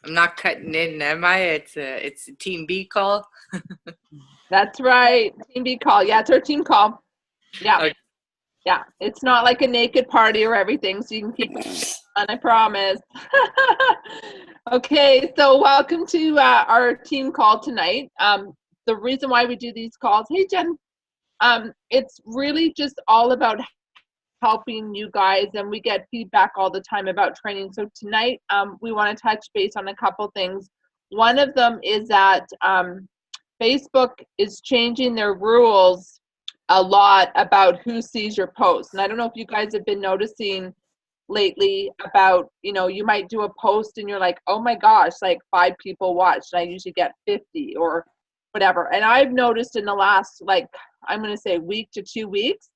I'm not cutting in, am I? It's a Team B call. That's right. Team B call. Yeah, it's our team call. Yeah. Okay. Yeah. It's not like a naked party or everything, so you can keep it on, I promise. Okay, so welcome to our team call tonight. The reason why we do these calls, hey Jen, it's really just all about helping you guys, and we get feedback all the time about training. So tonight we want to touch base on a couple things. One of them is that Facebook is changing their rules a lot about who sees your posts. And I don't know if you guys have been noticing lately about, you might do a post and you're like, oh my gosh, like 5 people watched. I usually get 50 or whatever. And I've noticed in the last, like, I'm going to say week to 2 weeks,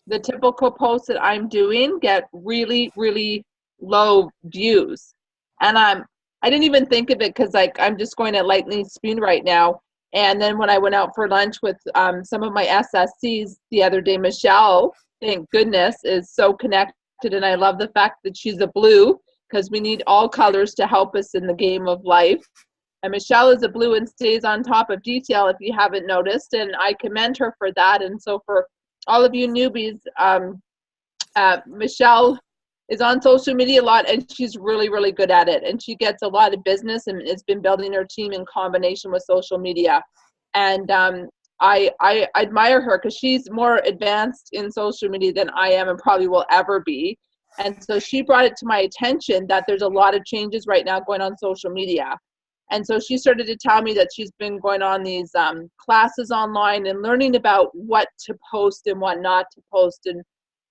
the typical posts that I'm doing get really, really low views. And I didn't even think of it because like I'm just going at lightning speed right now. And then when I went out for lunch with some of my SSCs the other day, Michele, thank goodness, is so connected. And I love the fact that she's a blue because we need all colors to help us in the game of life. And Michele is a blue and stays on top of detail if you haven't noticed. And I commend her for that. And so for all of you newbies, Michele is on social media a lot and she's really, really good at it. And she gets a lot of business and has been building her team in combination with social media. And I admire her because she's more advanced in social media than I am and probably will ever be. And so she brought it to my attention that there's a lot of changes right now going on social media. And so she started to tell me that she's been going on these classes online and learning about what to post and what not to post and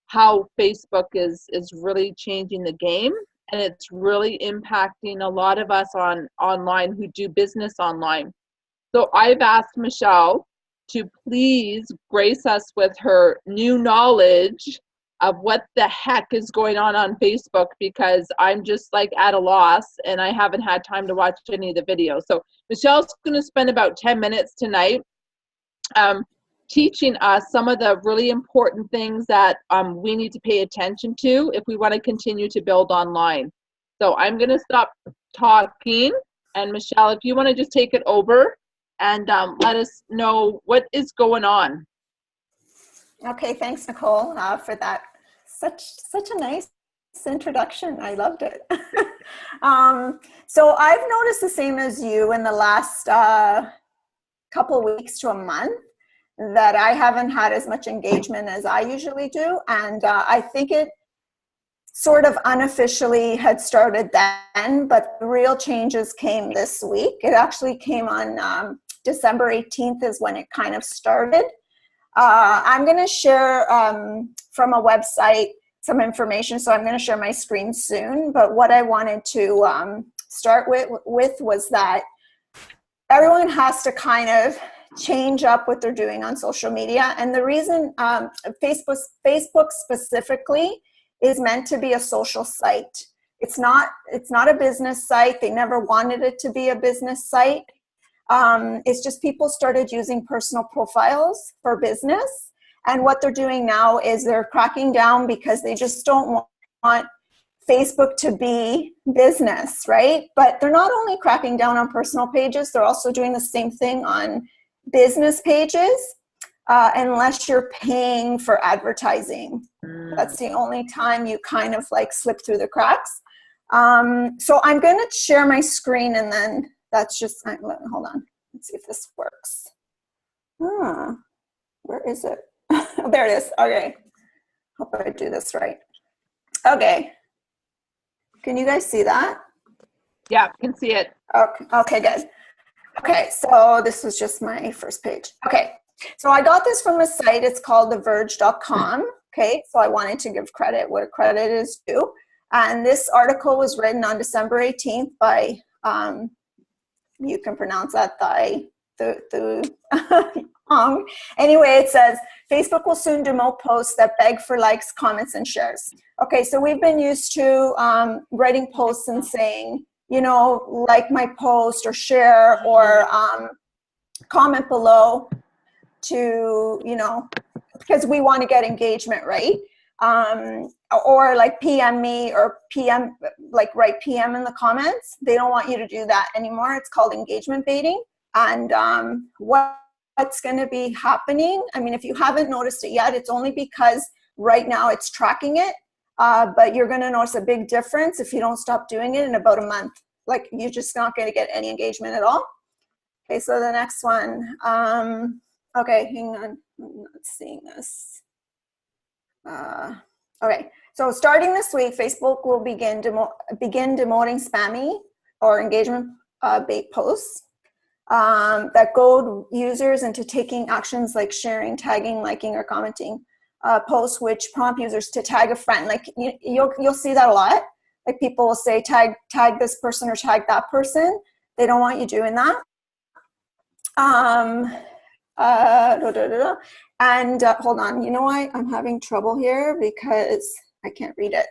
how Facebook is really changing the game. And it's really impacting a lot of us online who do business online. So I've asked Michele to please grace us with her new knowledge of what the heck is going on Facebook, because I'm just like at a loss and I haven't had time to watch any of the videos. So Michele's going to spend about 10 minutes tonight teaching us some of the really important things that we need to pay attention to if we want to continue to build online. So I'm going to stop talking, and Michele, if you want to just take it over and let us know what is going on. Okay, thanks, Nicole, for that. Such a nice introduction. I loved it. So I've noticed the same as you in the last couple weeks to a month that I haven't had as much engagement as I usually do. And I think it sort of unofficially had started then, but the real changes came this week. It actually came on December 18th is when it kind of started. I'm going to share from a website some information, so I'm going to share my screen soon. But what I wanted to start with was that everyone has to kind of change up what they're doing on social media. And the reason Facebook specifically is meant to be a social site. It's not a business site. They never wanted it to be a business site. It's just people started using personal profiles for business. And what they're doing now is they're cracking down because they just don't want Facebook to be business, right? But they're not only cracking down on personal pages, they're also doing the same thing on business pages, unless you're paying for advertising. That's the only time you kind of like slip through the cracks. So I'm going to share my screen, and then that's just, hold on, let's see if this works. Where is it? There it is. Okay. Hope I do this right. Okay. Can you guys see that? Yeah, can see it. Okay, good. Okay, so this was just my first page. Okay, so I got this from a site. It's called theverge.com. Okay, so I wanted to give credit where credit is due. And this article was written on December 18th by, you can pronounce that, Anyway, it says, Facebook will soon demote posts that beg for likes, comments, and shares. Okay, so we've been used to writing posts and saying, like my post or share or comment below to, because we want to get engagement, right? or like PM me or PM, like write PM in the comments. They don't want you to do that anymore. It's called engagement baiting. And what's going to be happening, I mean, if you haven't noticed it yet, it's only because right now it's tracking it, but you're going to notice a big difference if you don't stop doing it in about a month. Like, you're just not going to get any engagement at all. Okay, so the next one. Okay, hang on. I'm not seeing this. Okay, so starting this week, Facebook will begin demoting spammy or engagement bait posts that goad users into taking actions like sharing, tagging, liking, or commenting posts, which prompt users to tag a friend. Like, you'll see that a lot. Like, people will say tag this person or tag that person. They don't want you doing that. And hold on, you know why I'm having trouble here? Because I can't read it.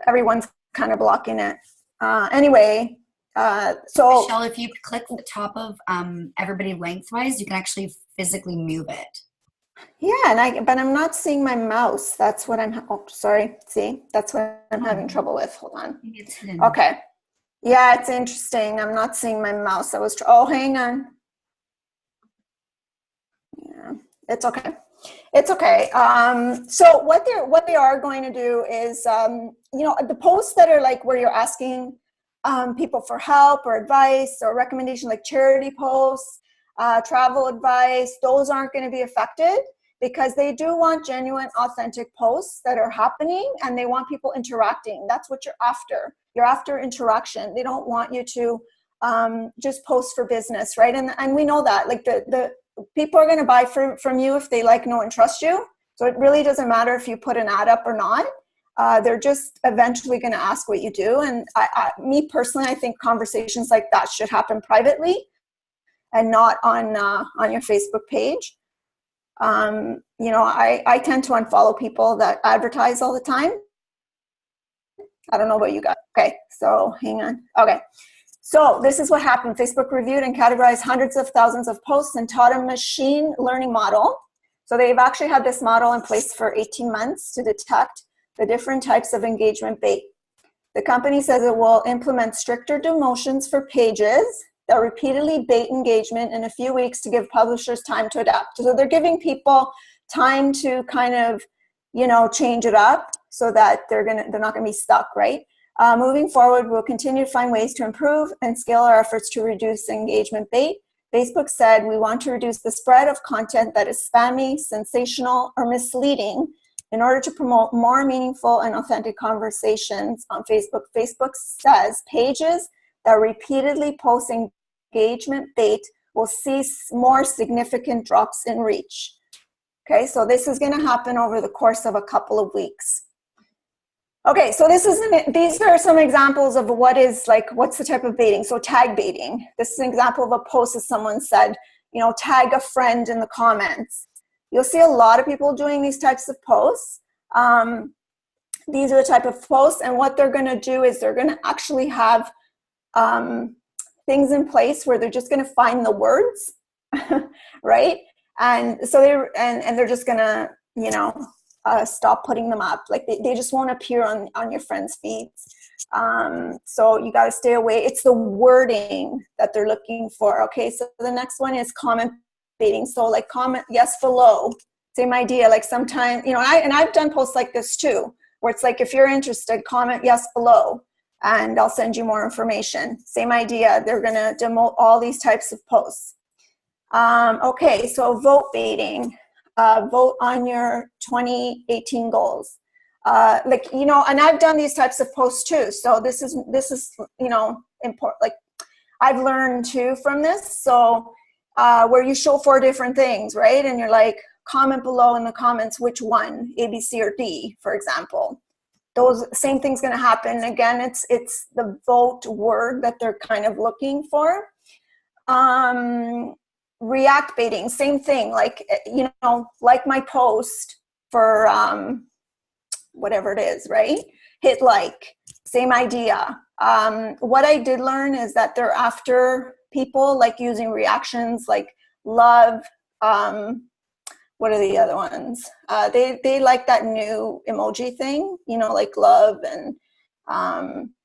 Everyone's kind of blocking it. Anyway, so Michelle, if you click the top of everybody lengthwise, you can actually physically move it. Yeah, but I'm not seeing my mouse. That's what oh, sorry. See, that's what I'm having trouble with. Hold on. It's hidden. Okay. Yeah, it's interesting. I'm not seeing my mouse. Oh, hang on. Yeah, it's okay. It's okay. So what they are going to do is, the posts that are like where you're asking people for help or advice or recommendation, like charity posts, travel advice, those aren't going to be affected, because they do want genuine, authentic posts that are happening, and they want people interacting. That's what you're after. You're after interaction. They don't want you to just post for business, right? And we know that, like, the people are going to buy from you if they like, know, and trust you. So it really doesn't matter if you put an ad up or not. They're just eventually going to ask what you do. And me personally, I think conversations like that should happen privately and not on your Facebook page. I tend to unfollow people that advertise all the time. I don't know about you guys. Okay, so hang on. Okay, so this is what happened. Facebook reviewed and categorized hundreds of thousands of posts and taught a machine learning model. So they've actually had this model in place for 18 months to detect the different types of engagement bait. The company says it will implement stricter demotions for pages that repeatedly bait engagement in a few weeks to give publishers time to adapt. So they're giving people time to kind of, change it up so that they're not gonna be stuck, right? Moving forward, we'll continue to find ways to improve and scale our efforts to reduce engagement bait. Facebook said we want to reduce the spread of content that is spammy, sensational, or misleading in order to promote more meaningful and authentic conversations on Facebook. Facebook says pages that repeatedly post engagement bait will see more significant drops in reach. Okay, so this is going to happen over the course of a couple of weeks. Okay, so these are some examples of what's the type of baiting. So tag baiting. This is an example of a post that someone said, tag a friend in the comments. You'll see a lot of people doing these types of posts. These are the type of posts, and what they're going to do is they're going to actually have things in place where they're just going to find the words, right? And so they're just going to, stop putting them up. Like they just won't appear on your friends' feeds. So you got to stay away. It's the wording that they're looking for. Okay, so the next one is comment baiting. So like comment yes below, same idea. Like sometimes, I've done posts like this too, where it's like, if you're interested, comment yes below, and I'll send you more information. Same idea. They're going to demote all these types of posts. Okay, so vote baiting. Vote on your 2018 goals. And I've done these types of posts too. So this is important. Like I've learned too from this. So where you show 4 different things, right? And you're like, comment below in the comments which one, A, B, C, or D, for example. Those same thing's going to happen. Again, it's the vote word that they're kind of looking for. React baiting, same thing. Like, like my post for whatever it is, right? Hit like, same idea. What I did learn is that they're after people like using reactions like love, what are the other ones? They like that new emoji thing, you know, like love and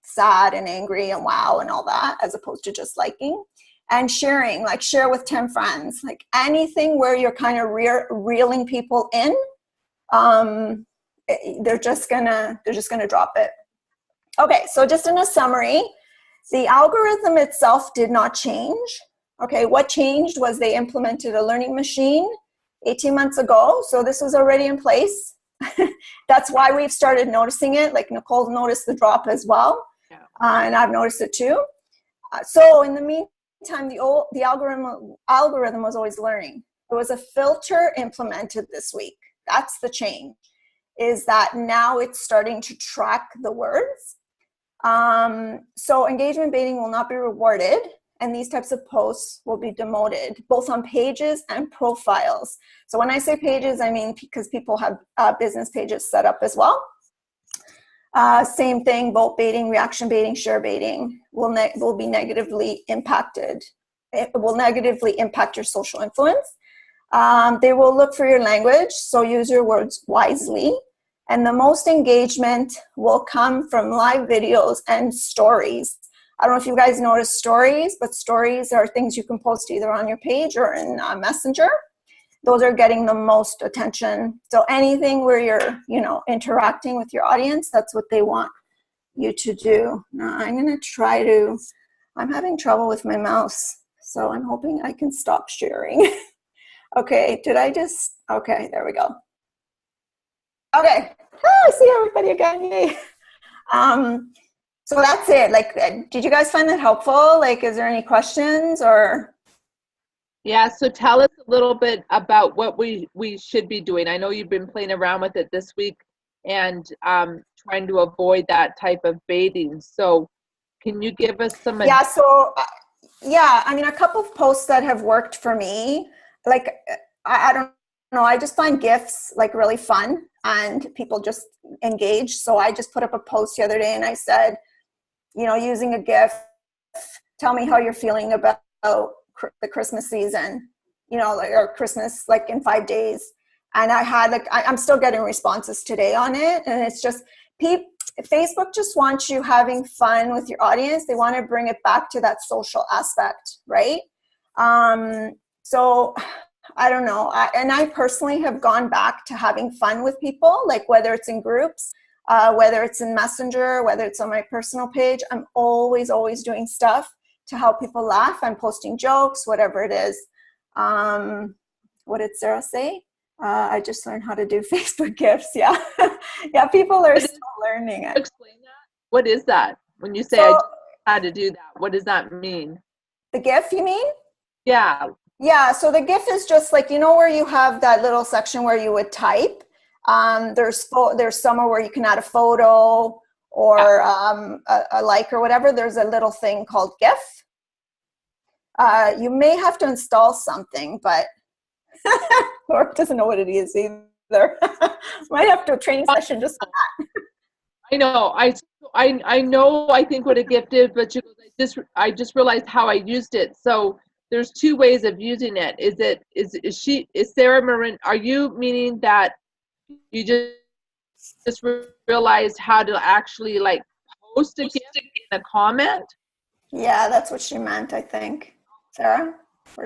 sad and angry and wow and all that, as opposed to just liking. And sharing, like share with 10 friends, like anything where you're kind of reeling people in, they're just gonna drop it. Okay, so just in a summary, the algorithm itself did not change. Okay, what changed was they implemented a learning machine 18 months ago. So this was already in place. That's why we've started noticing it. Like Nicole noticed the drop as well. Yeah. And I've noticed it too. So in the meantime, the algorithm was always learning. There was a filter implemented this week. That's the change, is that now it's starting to track the words. So engagement baiting will not be rewarded, and these types of posts will be demoted, both on pages and profiles. So when I say pages, I mean because people have business pages set up as well. Same thing, vote baiting, reaction baiting, share baiting will be negatively impacted. It will negatively impact your social influence. They will look for your language, so use your words wisely. And the most engagement will come from live videos and stories. I don't know if you guys notice stories, but stories are things you can post either on your page or in Messenger. Those are getting the most attention. So anything where you're, you know, interacting with your audience, that's what they want you to do. Now I'm going to I'm having trouble with my mouse, so I'm hoping I can stop sharing. Okay, okay, there we go. Okay, I see everybody again, yay. So that's it. Like, did you guys find that helpful? Like, is there any questions or? Yeah, so tell us a little bit about what we should be doing. I know you've been playing around with it this week and trying to avoid that type of baiting. So can you give us some? Yeah, so yeah, I mean, a couple of posts that have worked for me, like, I don't know, I just find GIFs like really fun and people just engage. So I just put up a post the other day and I said, you know, using a GIF, tell me how you're feeling about the Christmas season, you know, like, or Christmas, like in 5 days. And I had like, I'm still getting responses today on it. And it's just, Facebook just wants you having fun with your audience. They want to bring it back to that social aspect, right? So I don't know. I personally have gone back to having fun with people, like whether it's in groups, whether it's in Messenger, whether it's on my personal page. I'm always doing stuff to help people laugh. I'm posting jokes, whatever it is. What did Sarah say? I just learned how to do Facebook GIFs. Yeah. Yeah, people are still learning it. Explain that. What is that? When you say I just how to do that, what does that mean? The GIF, you mean? Yeah. Yeah, so the GIF is just like, you know, where you have that little section where you would type. There's somewhere where you can add a photo or a like or whatever. There's a little thing called GIF. You may have to install something, but Laura doesn't know what it is either. Might have to do a training session just for that. I know. I know. I think what a GIF is, but I just realized how I used it. So there's two ways of using it. Is Sarah Marin? Are you meaning that you just realized how to actually like post a GIF in a comment? Yeah, that's what she meant, I think. Sarah?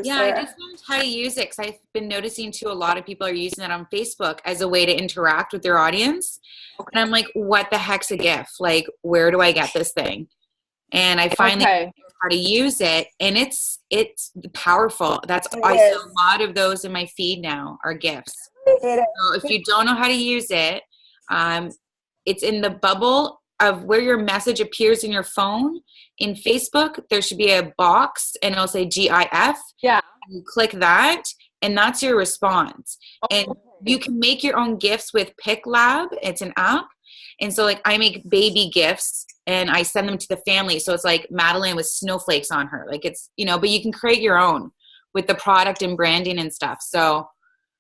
Yeah, Sarah? I just learned how to use it because I've been noticing too a lot of people are using it on Facebook as a way to interact with their audience. Okay. And I'm like, what the heck's a GIF? Like, where do I get this thing? And I finally learned how to use it, and it's powerful. I see a lot of those in my feed now are GIFs. So if you don't know how to use it, it's in the bubble of where your message appears in your phone. In Facebook, there should be a box and it'll say GIF. Yeah. And you click that and that's your response. And you can make your own GIFs with PicLab. It's an app. And so like I make baby GIFs and I send them to the family. So it's like Madeline with snowflakes on her. Like it's, you know, but you can create your own with the product and branding and stuff. So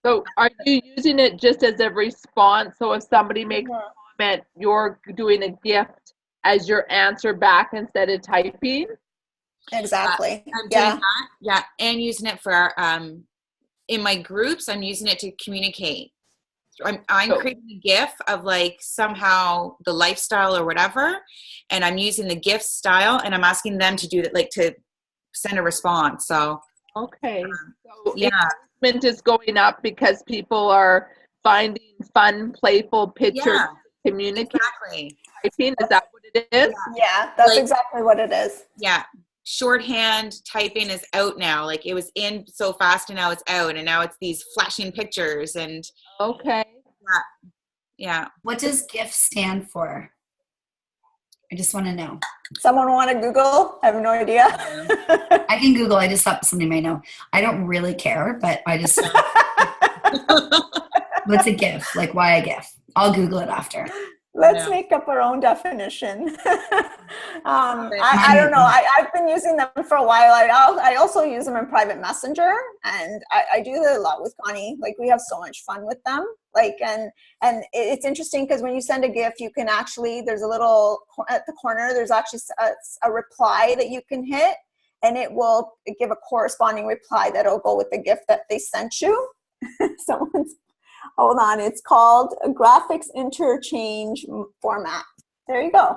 are you using it just as a response? So if somebody makes a comment, you're doing a gift as your answer back instead of typing? Exactly. I'm doing that. Yeah. And using it for in my groups, I'm using it to communicate. I'm creating a GIF of like somehow the lifestyle or whatever, and I'm using the GIF style, and I'm asking them to do that, like to send a response. So okay, so yeah, engagement is going up because people are finding fun, playful pictures yeah, to communicate. exactly. Typing, is that what it is? Yeah, that's Like, exactly what it is. yeah, shorthand typing is out now. Like it was in so fast, and now it's out, and now it's these flashing pictures, and Okay. yeah. What does GIF stand for? I just want to know. Someone want to Google? I have no idea. I can Google. I just thought somebody might know. I don't really care, but I just. What's a GIF? Like, why a GIF? I'll Google it after. Let's Yeah. make up our own definition. I don't know. I've been using them for a while. I also use them in private messenger, and I do that a lot with Connie. Like we have so much fun with them. Like and it's interesting because when you send a GIF, you can actually, there's a little at the corner. There's actually a reply that you can hit, and it will give a corresponding reply that'll go with the GIF that they sent you. Someone's Hold on, it's called a graphics interchange format. There you go.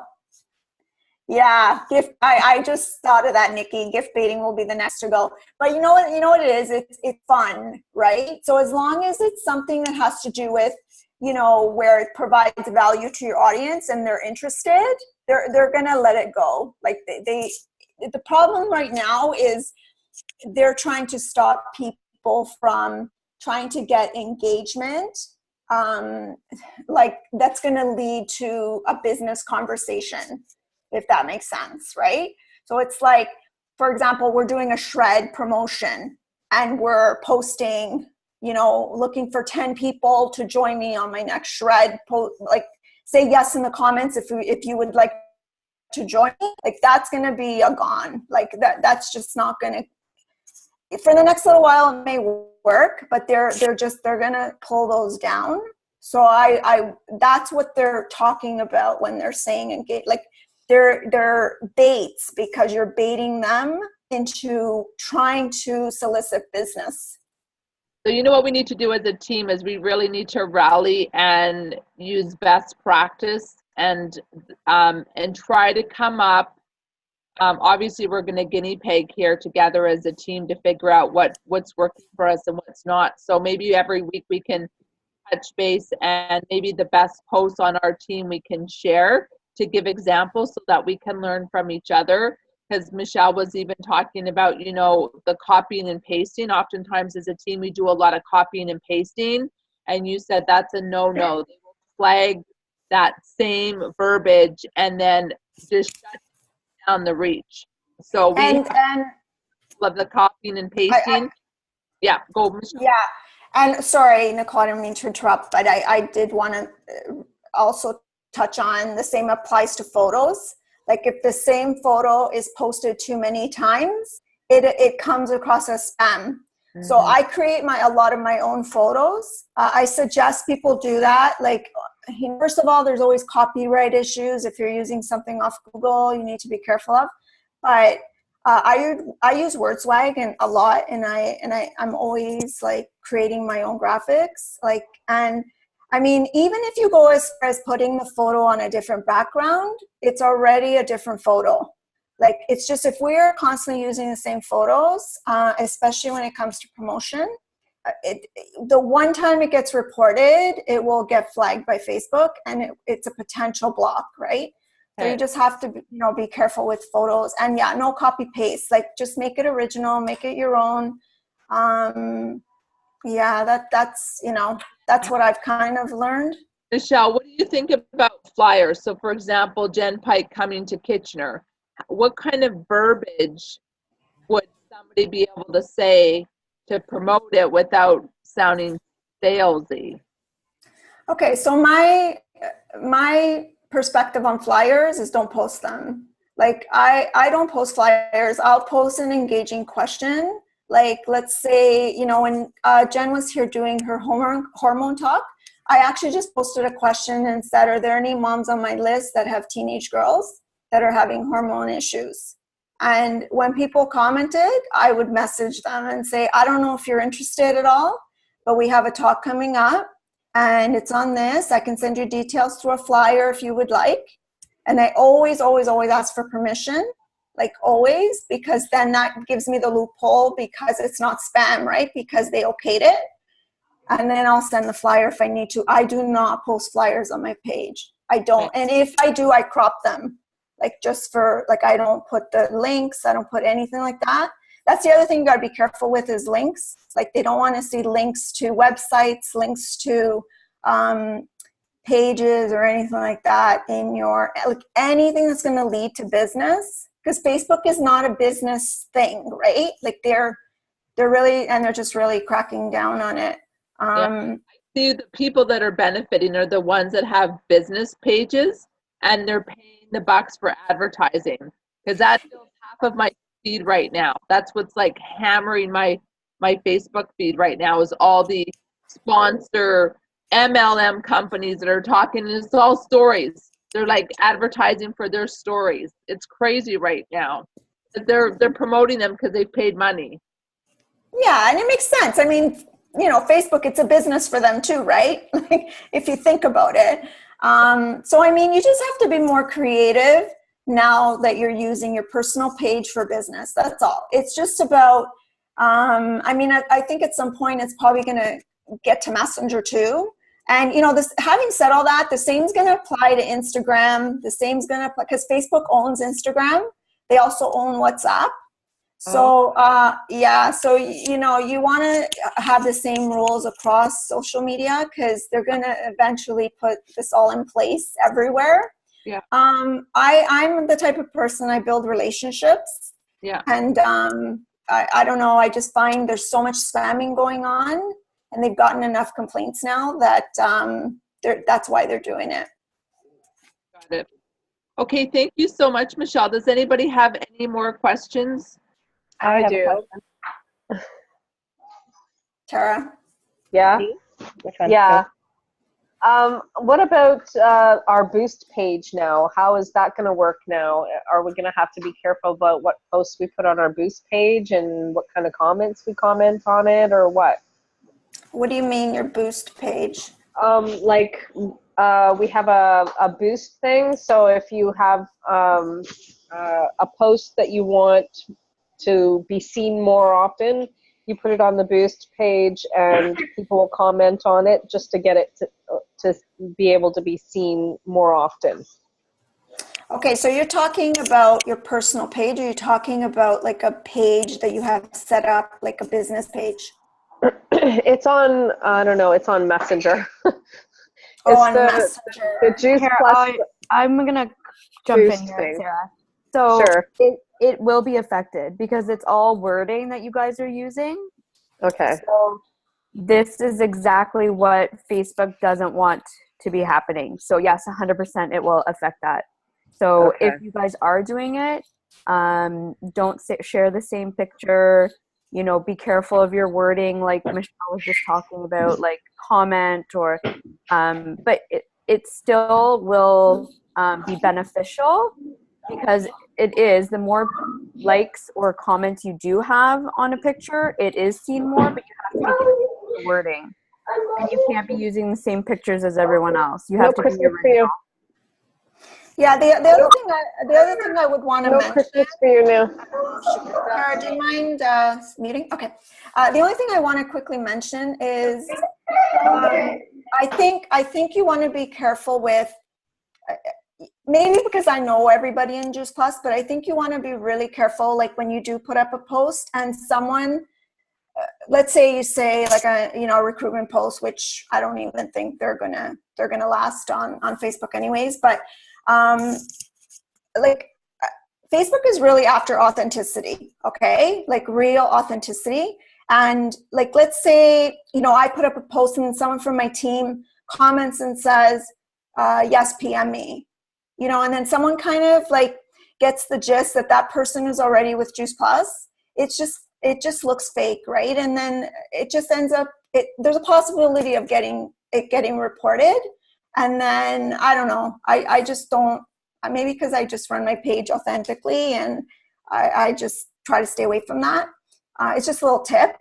Yeah, gift. I just thought of that, Nikki. Gift baiting will be the next to go. But you know what it is? It's fun, right? So as long as it's something that has to do with, where it provides value to your audience and they're interested, they're gonna let it go. Like the problem right now is they're trying to stop people from trying to get engagement, like that's going to lead to a business conversation, if that makes sense, right? So it's like, for example, we're doing a shred promotion and we're posting, looking for 10 people to join me on my next shred. Like say yes in the comments if you would like to join me. Like that's going to be a gone. Like that's just not going to. For the next little while, it may work, but they're gonna pull those down. So I that's what they're talking about when they're saying engage. Like they're baits, because you're baiting them into trying to solicit business. So what we need to do as a team is we really need to rally and use best practice and try to come up. Obviously, we're going to guinea pig here together as a team to figure out what's working for us and what's not. So maybe every week we can touch base, and maybe the best posts on our team we can share to give examples so that we can learn from each other. Because Michele was even talking about, the copying and pasting. Oftentimes as a team, we do a lot of copying and pasting. And you said that's a no-no. They will flag that same verbiage and then just shut down the reach. So we love the copying and pasting. Yeah, go, Michele. Yeah, and sorry, Nicole, I didn't mean to interrupt, but I did want to also touch on the same applies to photos. Like if the same photo is posted too many times, it comes across as spam. Mm-hmm. So I create a lot of my own photos. I suggest people do that. Like, first of all, there's always copyright issues. If you're using something off Google, you need to be careful of. But I use WordSwag a lot, and I'm always like creating my own graphics. Like, and I mean, even if you go as far as putting the photo on a different background, it's already a different photo. Like, it's just, if we're constantly using the same photos, especially when it comes to promotion, the one time it gets reported, it will get flagged by Facebook, and it's a potential block, right? So you just have to, be careful with photos. And yeah, no copy paste. Like, just make it original, make it your own. Yeah, that's what I've kind of learned. Michele, what do you think about flyers? So for example, Jen Pike coming to Kitchener, what kind of verbiage would somebody be able to say to promote it without sounding salesy? Okay, so my perspective on flyers is don't post them. Like, I don't post flyers. I'll post an engaging question. Like, let's say, when Jen was here doing her hormone talk, I actually just posted a question and said, are there any moms on my list that have teenage girls that are having hormone issues? And when people commented, I would message them and say, I don't know if you're interested at all, but we have a talk coming up and it's on this. I can send you details through a flyer if you would like. And I always, always, always ask for permission, like always, because then that gives me the loophole because it's not spam, right? Because they okayed it. And then I'll send the flyer if I need to. I do not post flyers on my page. I don't. And if I do, I crop them. Like just for, like, I don't put the links. I don't put anything like that. That's the other thing you got to be careful with is links. Like they don't want to see links to websites, links to pages or anything like that in your, like anything that's going to lead to business. Because Facebook is not a business thing, right? Like they're really, and they're just really cracking down on it. See, the people that are benefiting are the ones that have business pages and they're paying the bucks for advertising, because that fills half of my feed right now. That's what's like hammering my Facebook feed right now is all the sponsor MLM companies that are talking, and it's all stories. They're like advertising for their stories. It's crazy right now. They're promoting them because they've paid money. Yeah, and it makes sense. I mean, you know, Facebook, it's a business for them too, right? Like if you think about it. So, I mean, you just have to be more creative now that you're using your personal page for business. That's all. It's just about, I mean, I think at some point it's probably going to get to Messenger too. And, you know, this, having said all that, the same is going to apply to Instagram. The same is going to apply because Facebook owns Instagram. They also own WhatsApp. So, yeah, so, you know, you want to have the same rules across social media because they're going to eventually put this all in place everywhere. Yeah. I'm the type of person, I build relationships. Yeah. And I don't know, I just find there's so much spamming going on and they've gotten enough complaints now that that's why they're doing it. Got it. Okay, thank you so much, Michele. Does anybody have any more questions? I do. Tara? Yeah. Which one? Yeah. What about our boost page now? How is that going to work now? Are we going to have to be careful about what posts we put on our boost page and what kind of comments we comment on it, or what? What do you mean your boost page? Like we have a boost thing. So if you have a post that you want to be seen more often, you put it on the boost page and people will comment on it just to get it to be able to be seen more often. Okay, so you're talking about your personal page, or you're talking about like a page that you have set up, like a business page? It's on, I don't know, it's on Messenger. Messenger. The Juice Here, Plus I'm going to jump in boost here, thing. Sarah. So Sure. it will be affected because it's all wording that you guys are using. Okay. So this is exactly what Facebook doesn't want to be happening. So yes, 100% it will affect that. So Okay. if you guys are doing it, don't share the same picture. You know, be careful of your wording, like Michele was just talking about, like comment or, but it still will be beneficial because it is, the more likes or comments you do have on a picture, it is seen more, but you have to be careful with the wording. And you can't be using the same pictures as everyone else. You have to be original. Yeah, the other thing I would want to mention. Christmas for you now. Sarah, do you mind muting? Okay. The only thing I want to quickly mention is I think you want to be careful with, maybe because I know everybody in Juice Plus, but I think you want to be really careful, like when you do put up a post and someone, let's say you say like a recruitment post, which I don't even think they're gonna last on Facebook anyways, but like Facebook is really after authenticity, okay? Like real authenticity. And like, let's say, I put up a post and someone from my team comments and says, yes, PM me, and then someone kind of like gets the gist that person is already with Juice Plus. It just looks fake, right? And then it just ends up, there's a possibility of getting reported. And then, I don't know, I just don't, maybe because I just run my page authentically and I just try to stay away from that. It's just a little tip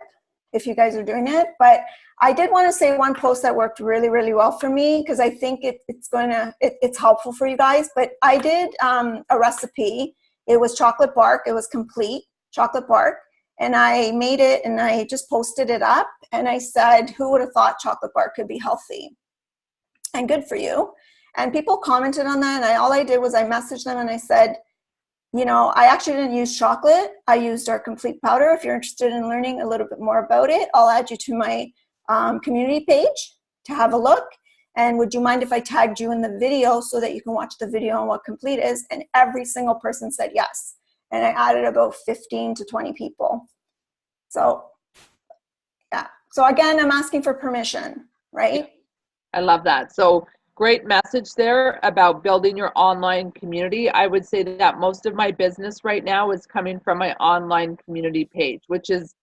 if you guys are doing it. But I did want to say one post that worked really, really well for me, because I think it's helpful for you guys. But I did a recipe. It was chocolate bark. It was complete chocolate bark. And I made it and I just posted it up. And I said, who would have thought chocolate bark could be healthy and good for you? And people commented on that. And all I did was I messaged them and I said, you know, I actually didn't use chocolate. I used our complete powder. If you're interested in learning a little bit more about it, I'll add you to my community page to have a look. And would you mind if I tagged you in the video so that you can watch the video on what complete is? And every single person said yes. And I added about 15 to 20 people. So, yeah. So again, I'm asking for permission, right? I love that. So great message there about building your online community. I would say that most of my business right now is coming from my online community page, which is,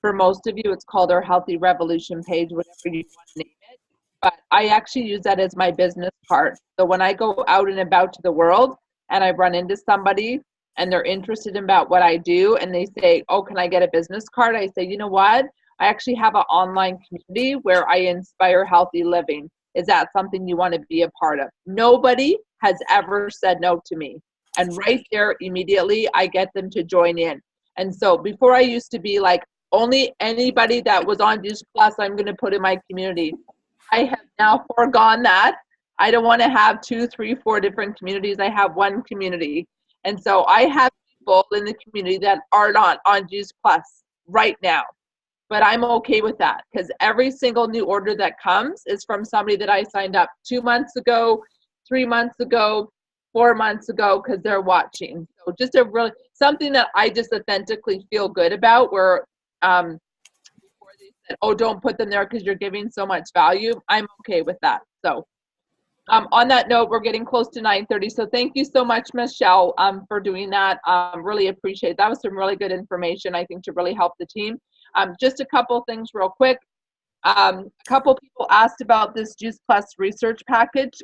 for most of you, it's called our Healthy Revolution page, whatever you want to name it. But I actually use that as my business card. So when I go out and about to the world and I run into somebody and they're interested in about what I do and they say, oh, can I get a business card? I say, you know what? I actually have an online community where I inspire healthy living. Is that something you want to be a part of? Nobody has ever said no to me. And right there, immediately, I get them to join in. And so before I used to be like, only anybody that was on Juice Plus, I'm going to put in my community. I have now foregone that. I don't want to have 2, 3, 4 different communities. I have one community. And so I have people in the community that are not on Juice Plus right now. But I'm okay with that because every single new order that comes is from somebody that I signed up 2 months ago, 3 months ago, 4 months ago, because they're watching. So just a really something that I just authentically feel good about, where before they said, oh, don't put them there because you're giving so much value. I'm okay with that. So on that note, we're getting close to 9:30. So thank you so much, Michele, for doing that. Really appreciate it. That was some really good information, I think, to really help the team. Just a couple things real quick. A couple people asked about this Juice Plus research package.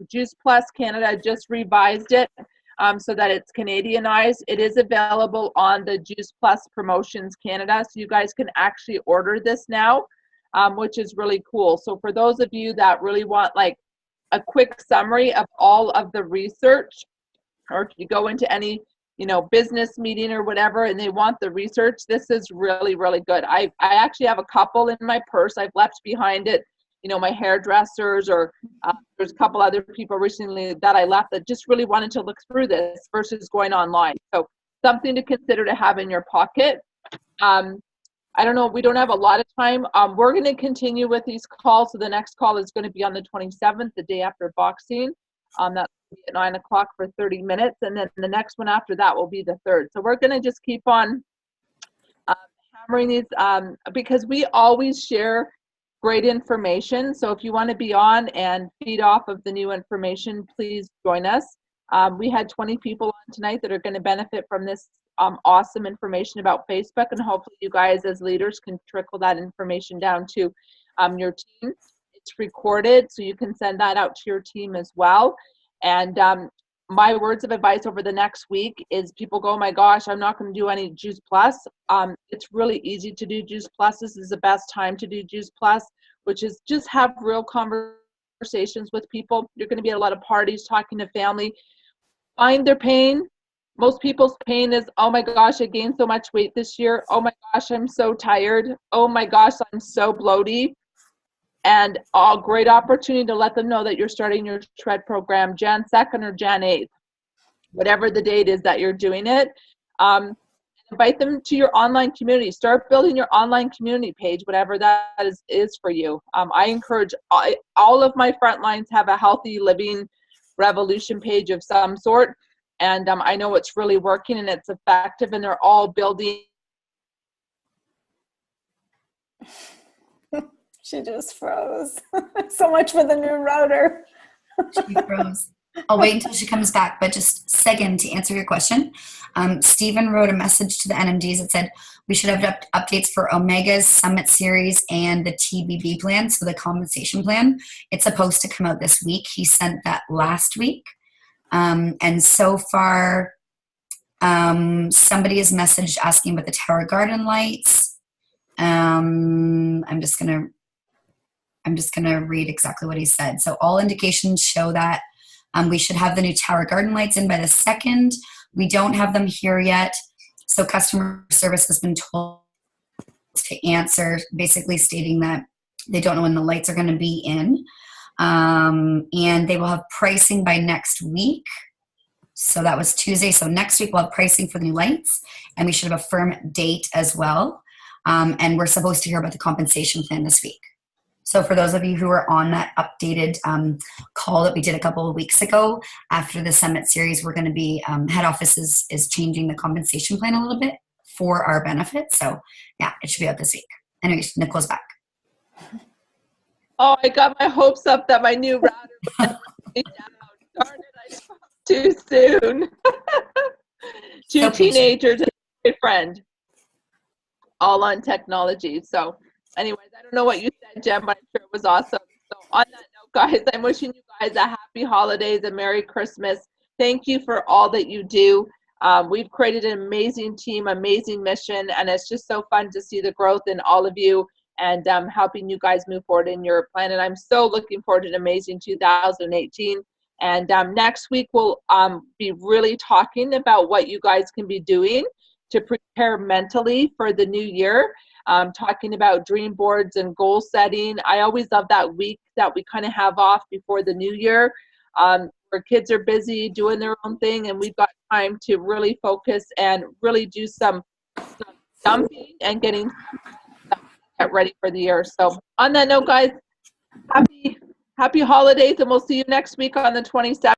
Juice Plus Canada just revised it so that it's Canadianized. It is available on the Juice Plus Promotions Canada, so you guys can actually order this now, which is really cool. So for those of you that really want like a quick summary of all of the research, or if you go into any business meeting or whatever and they want the research, this is really, really good. I actually have a couple in my purse. I've left behind it, my hairdressers, or there's a couple other people recently that I left that just really wanted to look through this versus going online. So something to consider to have in your pocket. I don't know, we don't have a lot of time. We're going to continue with these calls. So the next call is going to be on the 27th, the day after boxing. That's at 9 o'clock for 30 minutes. And then the next one after that will be the 3rd. So we're going to just keep on hammering these because we always share great information. So if you want to be on and feed off of the new information, please join us. We had 20 people on tonight that are going to benefit from this awesome information about Facebook. And hopefully you guys as leaders can trickle that information down to your team. It's recorded, so you can send that out to your team as well. And my words of advice over the next week is people go, oh my gosh, I'm not going to do any Juice Plus. It's really easy to do Juice Plus. This is the best time to do Juice Plus, which is just have real conversations with people. You're going to be at a lot of parties talking to family. Find their pain. Most people's pain is, oh my gosh, I gained so much weight this year. Oh my gosh, I'm so tired. Oh my gosh, I'm so bloated. And a great opportunity to let them know that you're starting your shred program Jan 2nd or Jan 8th, whatever the date is that you're doing it. Invite them to your online community. Start building your online community page, whatever that is for you. I encourage all of my front lines have a Healthy Living Revolution page of some sort. And I know it's really working and it's effective, and they're all building. She just froze. So much for the new router. She froze. I'll wait until she comes back, but just second to answer your question. Stephen wrote a message to the NMDs that said we should have updates for Omega's Summit Series and the TBB plan, so the compensation plan. It's supposed to come out this week. He sent that last week. And so far, Somebody has messaged asking about the Tower Garden lights. I'm just gonna read exactly what he said. So all indications show that we should have the new Tower Garden lights in by the 2nd. We don't have them here yet. So customer service has been told to answer, basically stating that they don't know when the lights are going to be in. And they will have pricing by next week. So that was Tuesday. So next week we'll have pricing for the new lights, and we should have a firm date as well. And we're supposed to hear about the compensation plan this week. So for those of you who are on that updated call that we did a couple of weeks ago, after the Summit Series, we're going to be, head office is changing the compensation plan a little bit for our benefits. So yeah, it should be out this week. Anyways, Nicole's back. Oh, I got my hopes up that my new router would never be down. Darn it, I spoke too soon. Two teenagers and a friend, all on technology. So anyways, I don't know what you said, Jen, but I'm sure it was awesome. So on that note, guys, I'm wishing you guys a happy holidays and Merry Christmas. Thank you for all that you do. We've created an amazing team, amazing mission, and it's just so fun to see the growth in all of you and helping you guys move forward in your plan. And I'm so looking forward to an amazing 2018. And next week, we'll be really talking about what you guys can be doing to prepare mentally for the new year. Talking about dream boards and goal setting. I always love that week that we kind of have off before the new year, where kids are busy doing their own thing, and we've got time to really focus and really do some dumping and getting get ready for the year. So on that note, guys, happy holidays, and we'll see you next week on the 27th.